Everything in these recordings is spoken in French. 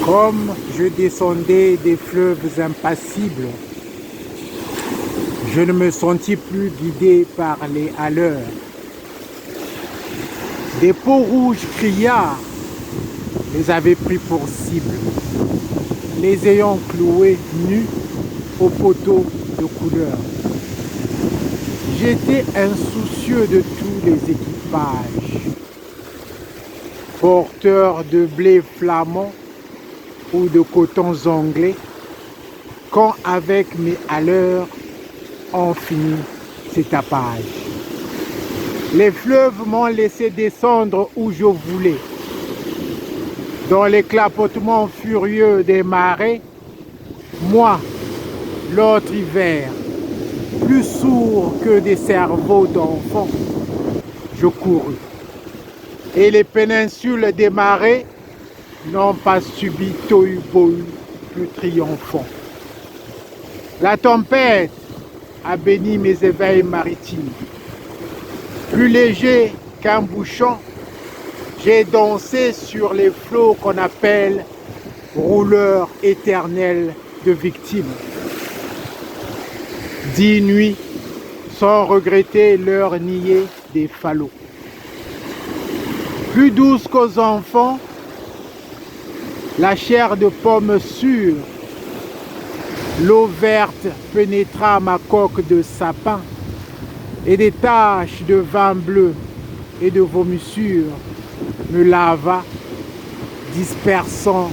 Comme je descendais des fleuves impassibles, je ne me sentis plus guidé par les haleurs. Des peaux rouges criards les avaient pris pour cible, les ayant cloués nus au poteau de couleur. J'étais insoucieux de tous les équipages, porteurs de blé flamand ou de cotons anglais, quand avec mes haleurs on finit ces tapages. Les fleuves m'ont laissé descendre où je voulais. Dans les clapotements furieux des marées, moi, l'autre hiver, plus sourd que des cerveaux d'enfants, je courus. Et les péninsules des marées n'ont pas subi tohu-bohu plus triomphant. La tempête a béni mes éveils maritimes. Plus léger qu'un bouchon, j'ai dansé sur les flots qu'on appelle rouleurs éternels de victimes. 10 nuits sans regretter l'heure niée des falots. Plus douce qu'aux enfants, la chair de pomme sûre, l'eau verte pénétra ma coque de sapin et des taches de vin bleu et de vomissure me lava, dispersant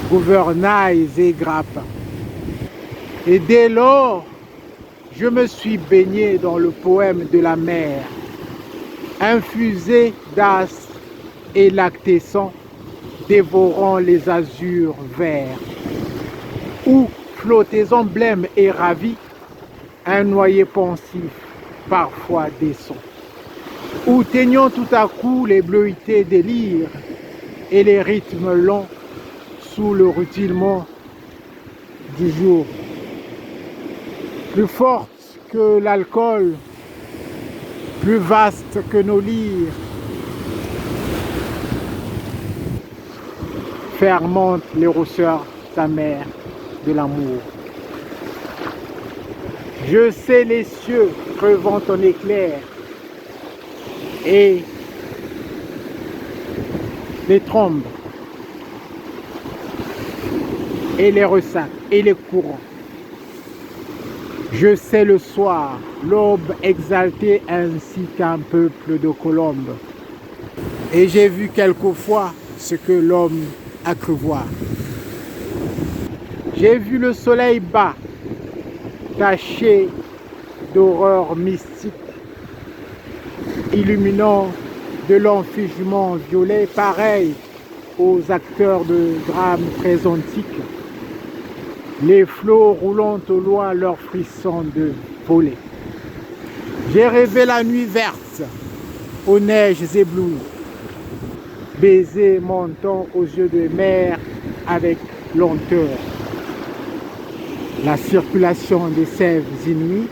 gouvernails et grappes. Et dès lors, je me suis baigné dans le poème de la mer, infusé d'astres et lactescents, dévorant les azurs verts, où flottaison blême et ravis, un noyer pensif, parfois décent, où teignons tout à coup les bleuités des lyres et les rythmes longs sous le rutilement du jour. Plus forte que l'alcool, plus vaste que nos lyres, fermente les rousseurs amères de l'amour. Je sais les cieux crevant en éclairs et les trombes et les ressacs et les courants. Je sais le soir, l'aube exaltée ainsi qu'un peuple de colombes. Et j'ai vu quelquefois ce que l'homme a cru voir. J'ai vu le soleil bas, taché d'horreur mystique, illuminant de l'enfigement violet, pareil aux acteurs de drames très antiques, les flots roulant au loin leurs frissons de volée. J'ai rêvé la nuit verte, aux neiges éblouies, baiser montant aux yeux de mer avec lenteur, la circulation des sèves inouïes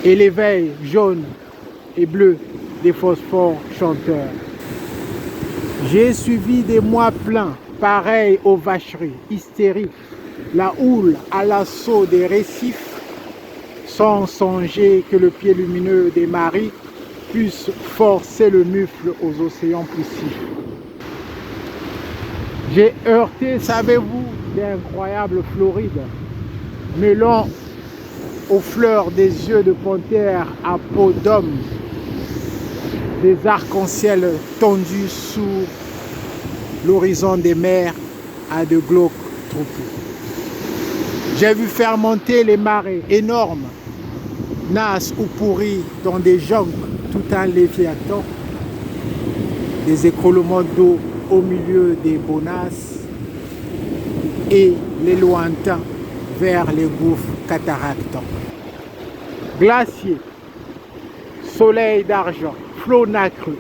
et l'éveil jaune et bleu des phosphores chanteurs. J'ai suivi des mois pleins, pareils aux vacheries hystériques, la houle à l'assaut des récifs, sans songer que le pied lumineux des maris puisse forcer le mufle aux océans poussifs. J'ai heurté, savez-vous, d'incroyables florides, mêlant aux fleurs des yeux de panthère à peau d'homme, des arcs-en-ciel tendus sous l'horizon des mers à de glauques troupeaux. J'ai vu fermenter les marées énormes, nasses ou pourries dans des jonques, tout un léviathan, des écroulements d'eau au milieu des bonasses et les lointains vers les gouffres cataractants. Glaciers, soleil d'argent, flots nacreux,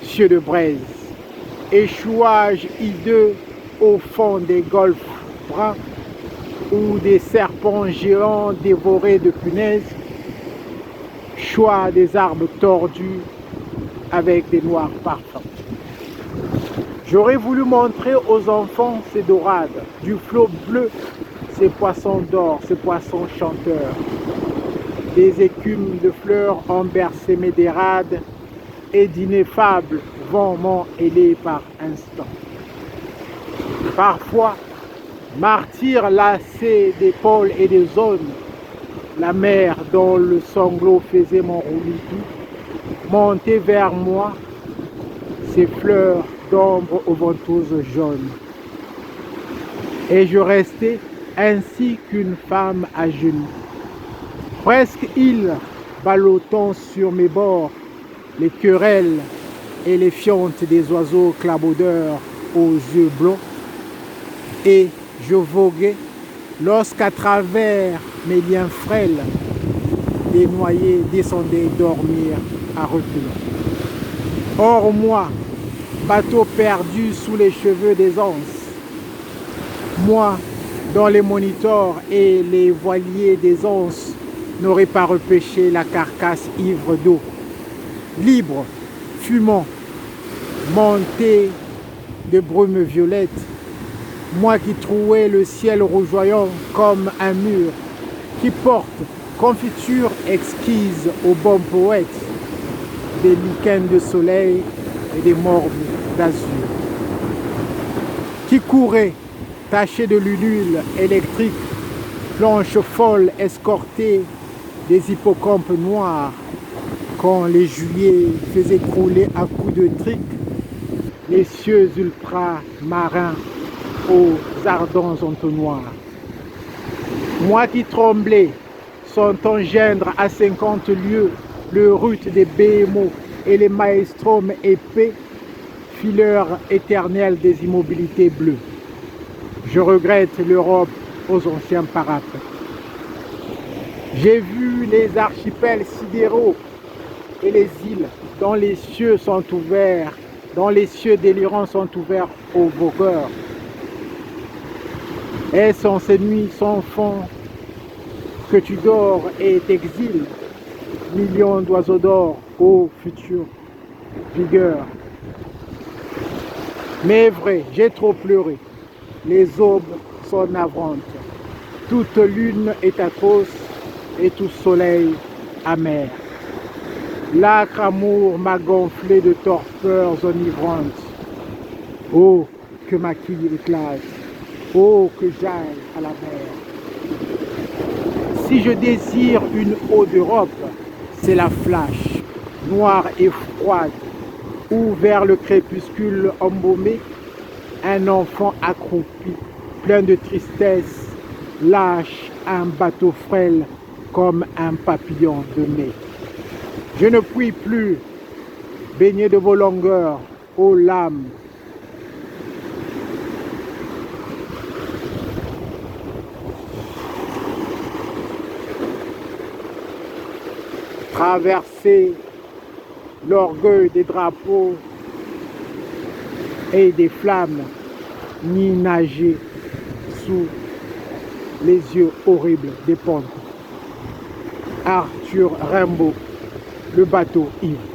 cieux de braise, échouages hideux au fond des golfes bruns où des serpents géants dévorés de punaises, choix des arbres tordus avec des noirs parfums. J'aurais voulu montrer aux enfants ces dorades, du flot bleu, ces poissons d'or, ces poissons chanteurs. Des écumes de fleurs ont bercé mes dérades et d'ineffables vents m'ont ailé par instants. Parfois, martyr lassé d'épaules et de zones, la mer dont le sanglot faisait mon roulis montait vers moi, ses fleurs d'ombre aux ventouses jaunes. Et je restais ainsi qu'une femme à genoux. Presque île, ballottant sur mes bords, les querelles et les fiontes des oiseaux clabaudeurs aux yeux blonds. Et je voguais lorsqu'à travers mes liens frêles, les noyés descendaient dormir à reculons. Or moi, bateau perdu sous les cheveux des anses, moi dont les moniteurs et les voiliers des anses n'auraient pas repêché la carcasse ivre d'eau, libre, fumant, monté de brume violette, moi qui trouais le ciel rougeoyant comme un mur, qui porte confiture exquise aux bons poètes, des lichens de soleil et des morbes d'azur, qui courait taché de lulule électrique, planche folle escortée des hippocampes noirs, quand les juillets faisaient crouler à coups de trique les cieux ultramarins aux ardents entonnoirs. Moi qui tremblais, sentant gendre à 50 lieues le rut des BMO et les maelstroms épais, fileurs éternels des immobilités bleues. Je regrette l'Europe aux anciens parapes. J'ai vu les archipels sidéraux et les îles dont les cieux sont ouverts, dont les cieux délirants sont ouverts aux vogueurs. Est-ce en ces nuits sans fond que tu dors et t'exiles, millions d'oiseaux d'or, ô future vigueur? Mais vrai, j'ai trop pleuré, les aubes sont navrantes, toute lune est atroce et tout soleil amer. L'âcre amour m'a gonflé de torpeurs enivrantes. Oh, que ma quille éclate, oh, que j'aille à la mer. Si je désire une eau d'Europe, c'est la flash, noire et froide, où vers le crépuscule embaumé, un enfant accroupi, plein de tristesse, lâche un bateau frêle comme un papillon de mai. Je ne puis plus baigner de vos longueurs, ô lames. Traverser l'orgueil des drapeaux et des flammes, ni nager sous les yeux horribles des pontes. Arthur Rimbaud, le bateau ivre.